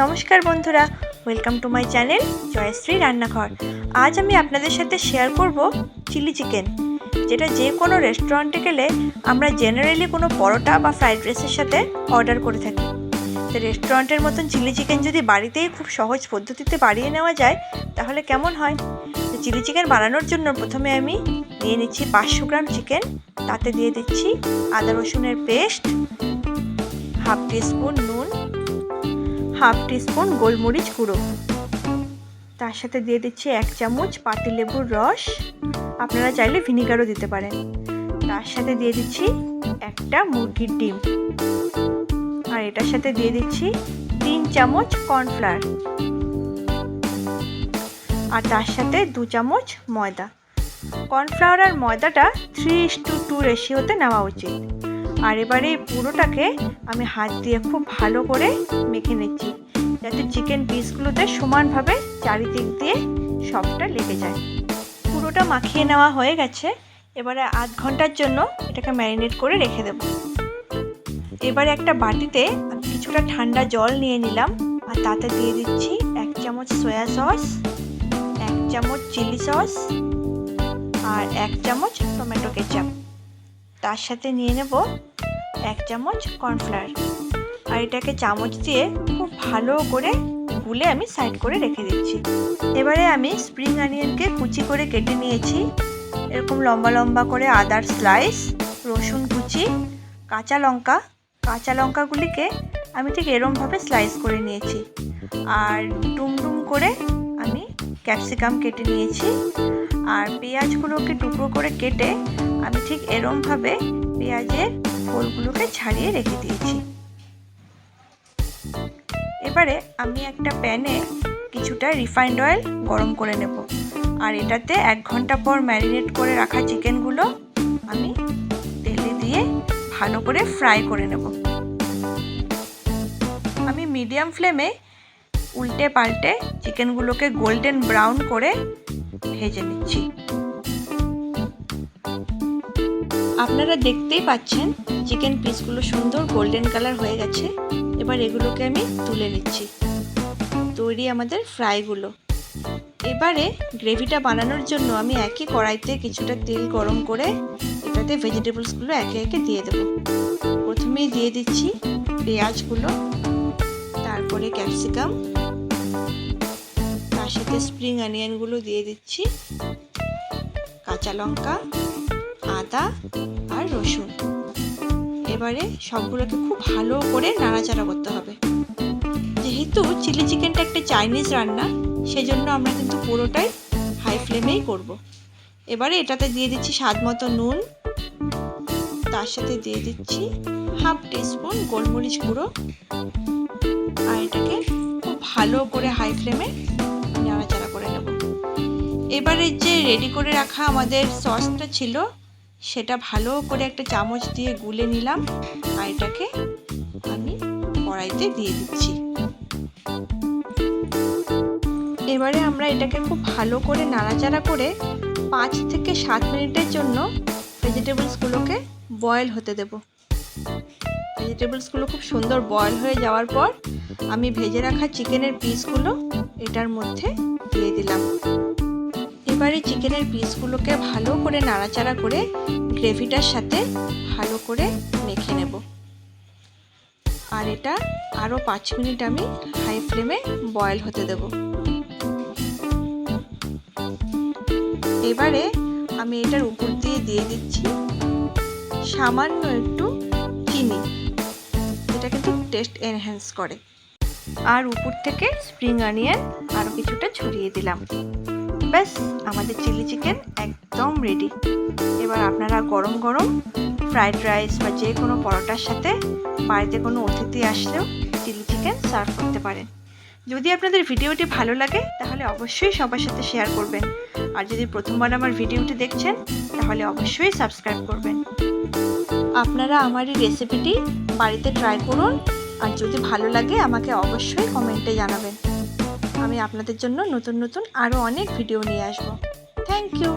নমস্কার বন্ধুরা, welcome to my channel Joyshree রান্নাঘর। আজ আমি আপনাদের সাথে শেয়ার করব চিলি চিকেন, যেটা যে কোনো রেস্টুরেন্টে গেলে আমরা জেনারেলি কোনো পরোটা বা ফ্রাইড রাইসের সাথে অর্ডার করে থাকি। তো রেস্টুরেন্টের মতন চিলি চিকেন যদি বাড়িতেই খুব সহজ পদ্ধতিতে বানিয়ে নেওয়া যায় তাহলে কেমন হয়। তো চিলি চিকেন বানানোর জন্য প্রথমে আমি নিয়ে নিচ্ছি 500 গ্রাম চিকেন। তাতে দিয়ে দিচ্ছি আদা রসুনের পেস্ট, হাফ টিস্পুন নুন, হাফ টিস্পুন গোলমরিচ গুঁড়ো, তার সাথে দিয়ে দিচ্ছি 1 চামচ পাতিলেবুর রস, আপনারা চাইলে ভিনিগারও দিতে পারেন। তার সাথে দিয়ে দিচ্ছি একটা মুরগির ডিম, আর এটার সাথে দিয়ে দিচ্ছি 3 চামচ কর্নফ্লাওয়ার, আর তার সাথে 2 চামচ ময়দা। কর্নফ্লাওয়ার আর ময়দাটা 3:2 রেশিওতে নেওয়া উচিত। আর এবারে এই পুরোটাকে আমি হাত দিয়ে খুব ভালো করে মেখে নিচ্ছি, যাতে চিকেন পিসগুলোতে সমানভাবে চারিদিক দিয়ে সবটা লেগে যায়। পুরোটা মাখিয়ে নেওয়া হয়ে গেছে। এবারে আধ ঘন্টার জন্য এটাকে ম্যারিনেট করে রেখে দেব। এবারে একটা বাটিতে আমি কিছুটা ঠান্ডা জল নিয়ে নিলাম, আর তাতে দিয়ে দিচ্ছি 1 চামচ সয়া সস, 1 চামচ চিলি সস, আর 1 চামচ টমেটো কেচাপ। তার সাথে নিয়ে নেব 1 চামচ কর্নফ্লাওয়ার, আর এটাকে চামচ দিয়ে খুব ভালো করে গুলে আমি সাইড করে রেখে দিচ্ছি। এবারে আমি স্প্রিং অনিয়নকে কুচি করে কেটে নিয়েছি, এরকম লম্বা লম্বা করে আদার স্লাইস, রসুন কুচি, কাঁচা লঙ্কাগুলিকে আমি ঠিক এরমভাবে স্লাইস করে নিয়েছি, আর ডুমডুম করে আমি ক্যাপসিকাম কেটে নিয়েছি, আর পেঁয়াজগুলোকে টুকরো করে কেটে আমি ঠিক এরমভাবে পেঁয়াজের খোলগুলোকে ছাড়িয়ে রেখে দিয়েছি। এবারে আমি একটা প্যানে কিছুটা রিফাইন্ড অয়েল গরম করে নেব, আর এটাতে 1 ঘন্টা পর ম্যারিনেট করে রাখা চিকেনগুলো আমি তেলে দিয়ে ভালো করে ফ্রাই করে নেব। আমি মিডিয়াম ফ্লেমে উল্টে পাল্টে চিকেনগুলোকে গোল্ডেন ব্রাউন করে ভেজে নিচ্ছি। আপনারা দেখতেই পাচ্ছেন চিকেন পিসগুলো সুন্দর গোল্ডেন কালার হয়ে গেছে। এবার এগুলোকে আমি তুলে নিচ্ছি। তৈরি আমাদের ফ্রাইগুলো। এবারে গ্রেভিটা বানানোর জন্য আমি একই কড়াইতে কিছুটা তেল গরম করে এটাতে ভেজিটেবলসগুলো একে একে দিয়ে দেব। প্রথমেই দিয়ে দিচ্ছি পেঁয়াজগুলো, তারপরে ক্যাপসিকাম, তার সাথে স্প্রিং অনিয়নগুলো দিয়ে দিচ্ছি, কাঁচা লঙ্কা, আদা আর রসুন। এবারে সবগুলোকে খুব ভালো করে নাড়াচাড়া করতে হবে। যেহেতু চিলি চিকেনটা একটা চাইনিজ রান্না, সেজন্য আমরা কিন্তু পুরোটাই হাই ফ্লেমেই করব। এবারে এটাতে দিয়ে দিচ্ছি স্বাদ মতো নুন, তার সাথে দিয়ে দিচ্ছি হাফ টিস্পুন গোলমরিচ গুঁড়ো, আর এটাকে খুব ভালো করে হাই ফ্লেমে নাড়াচাড়া করে নেব। এবারে যে রেডি করে রাখা আমাদের সসটা ছিল, সেটা ভালো করে একটা চামচ দিয়ে গুলে নিলাম, আর এটাকে আমি কড়াইতে দিয়ে দিচ্ছি। এবারে আমরা এটাকে খুব ভালো করে নাড়াচাড়া করে 5 থেকে 7 মিনিটের জন্য ভেজিটেবলসগুলোকে বয়েল হতে দেব। ভেজিটেবলসগুলো খুব সুন্দর বয়েল হয়ে যাওয়ার পর আমি ভেজে রাখা চিকেনের পিসগুলো এটার মধ্যে দিয়ে দিলাম। এবারে চিকেনের পিসগুলোকে ভালো করে নাড়াচাড়া করে গ্রেভিটার সাথে ভালো করে মেখে নেব, আর এটা আরও 5 মিনিট আমি হাই ফ্লেমে বয়েল হতে দেব। এবারে আমি এটার উপর দিয়ে দিচ্ছি সামান্য একটু চিনি, এটা কিন্তু টেস্ট এনহ্যান্স করে, আর উপর থেকে স্প্রিং অনিয়ন আরও কিছুটা ছড়িয়ে দিলাম। ব্যাস, আমাদের চিলি চিকেন একদম রেডি। এবার আপনারা গরম গরম ফ্রাইড রাইস বা যে কোনো পরোটার সাথে বাড়িতে কোনো অতিথি আসলেও চিলি চিকেন সার্ভ করতে পারেন। যদি আপনাদের ভিডিওটি ভালো লাগে তাহলে অবশ্যই সবার সাথে শেয়ার করবেন, আর যদি প্রথমবার আমার ভিডিওটি দেখছেন তাহলে অবশ্যই সাবস্ক্রাইব করবেন। আপনারা আমার এই রেসিপিটি বাড়িতে ট্রাই করুন, আর যদি ভালো লাগে আমাকে অবশ্যই কমেন্টে জানাবেন। আমি আপনাদের জন্য নতুন নতুন আরও অনেক ভিডিও নিয়ে আসব। Thank you.